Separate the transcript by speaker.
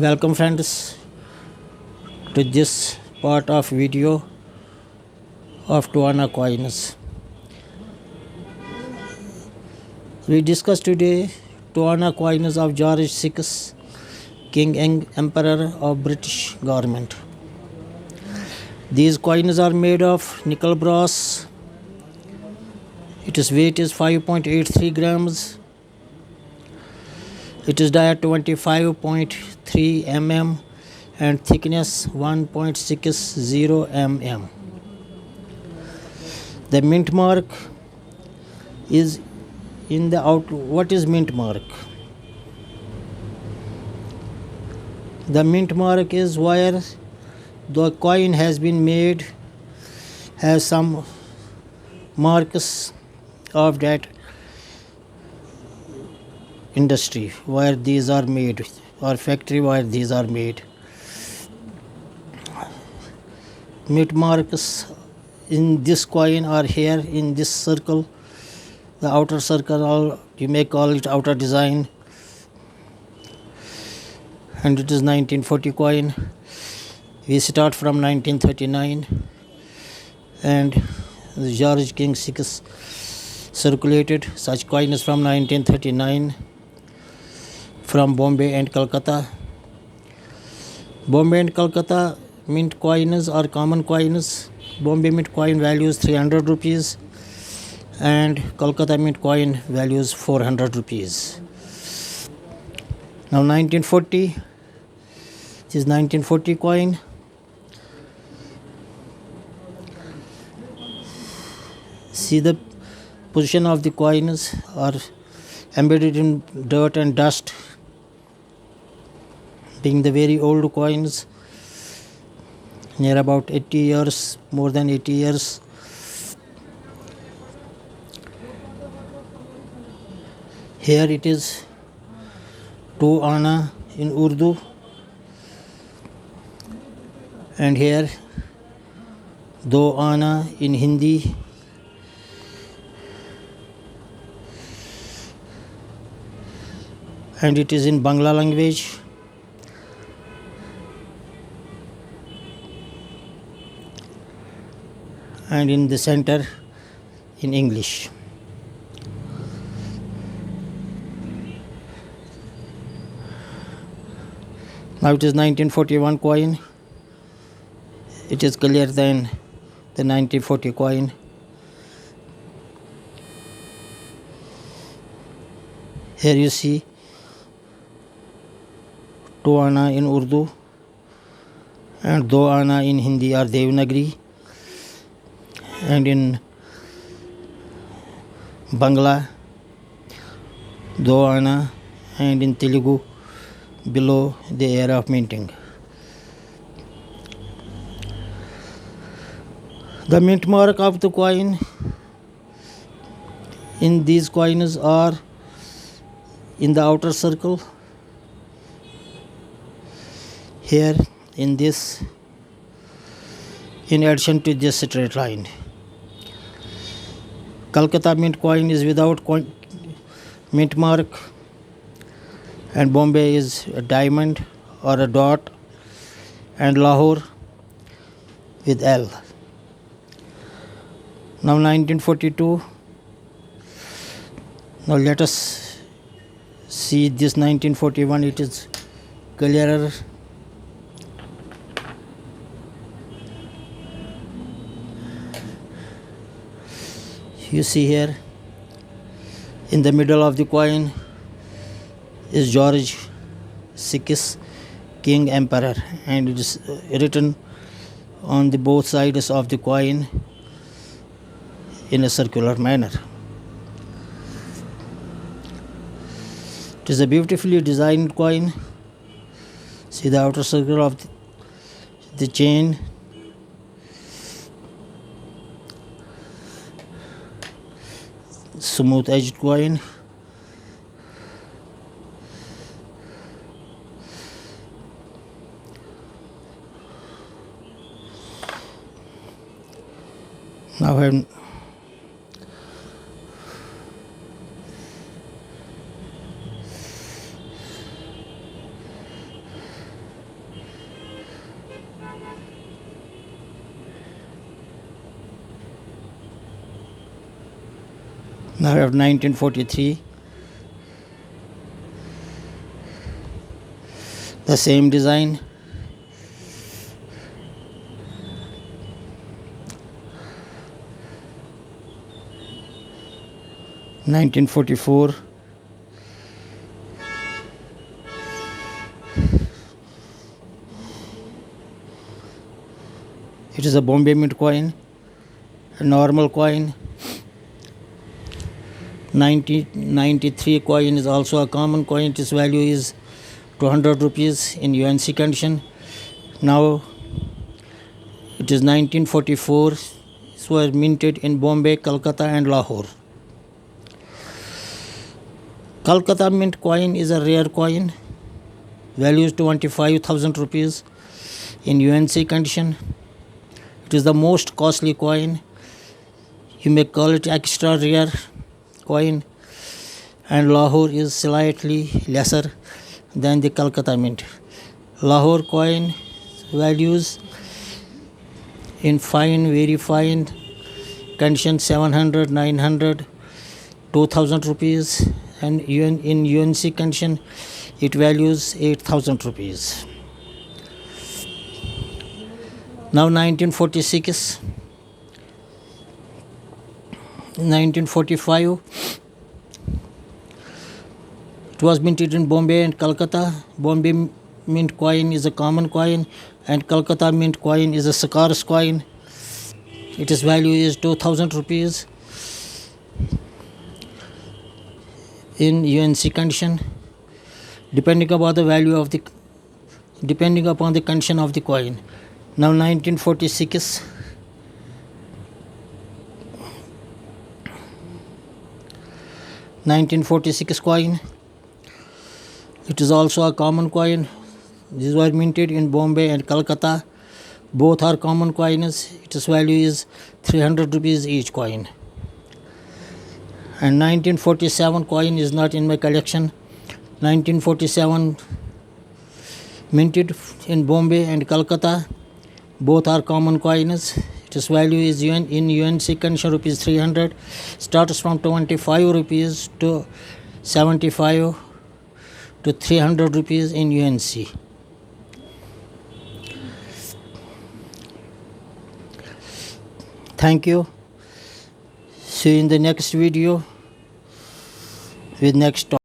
Speaker 1: Welcome friends to this part of video of Tuana coins. We discuss today Tuana coins of George VI, King and Emperor of British government. These coins are made of nickel brass. Its weight is 5.83 grams. It is diameter 25.3 mm and thickness 1.60 mm. The mint mark is in the out. What is mint mark? The mint mark is where the coin has been made, has some marks of that industry where these are made, or factory where these are made. Mint marks in this coin are here in this circle, the outer circle, or you may call it outer design, and it is 1940 coin. We start from 1939, and George King VI circulated such coins from 1939 from Bombay and Calcutta. Bombay and Calcutta mint coins are common coins. Bombay mint coin values 300 rupees and Calcutta mint coin values 400 rupees. Now 1940, this is 1940 coin. See, the position of the coins are embedded in dirt and dust, being the very old coins, near about 80 years, more than 80 years. Here it is 2 Ana in Urdu, and here 2 Ana in Hindi. And it is in Bangla language. And in the center in English. Now it is 1941 coin. It is clearer than the 1940 coin. Here you see 2 Ana in Urdu and 2 Ana in Hindi or Devanagari, and in Bangla 2 Ana, and in Telugu below the era of minting. The mint mark of the coin in these coins are in the outer circle. Here in this, in addition to this straight line. Calcutta mint coin is without mint mark, and Bombay is a diamond or a dot, and Lahore with L. Now 1942. Now let us see this 1941. It is clearer. You see here in the middle of the coin is George VI, King Emperor, and it is written on the both sides of the coin in a circular manner. It is a beautifully designed coin. See the outer circle of the chain. Smooth edged coin. Now I'm Now I have 1943. The same design. $1944. It is a Bombay Mint coin, a normal coin. 1993 coin is also a common coin. Its value is 200 rupees in UNC condition. Now it is 1944. It was minted in Bombay, Calcutta and Lahore. Calcutta Mint coin is a rare coin. Value is 25,000 rupees in UNC condition. It is the most costly coin. You may call it extra rare coin, and Lahore is slightly lesser than the Calcutta Mint. Lahore coin values in fine, very fine condition 700, 900, 2000 rupees, and in UNC condition it values 8,000 rupees. Now 1946, 1945, it was minted in Bombay and Calcutta. Bombay Mint coin is a common coin and Calcutta Mint coin is a scarce coin. Its value is 2,000 rupees in UNC condition, depending upon the condition of the coin. Now 1946, coin. It is also a common coin. These were minted in Bombay and Calcutta. Both are common coins. Its value is 300 rupees each coin. And 1947 coin is not in my collection. 1947 minted in Bombay and Calcutta. Both are common coins. Its value is in UNC condition rupees 300. Starts from 25 rupees to 75 to 300 rupees in UNC. Thank you. See you in the next video with next topic.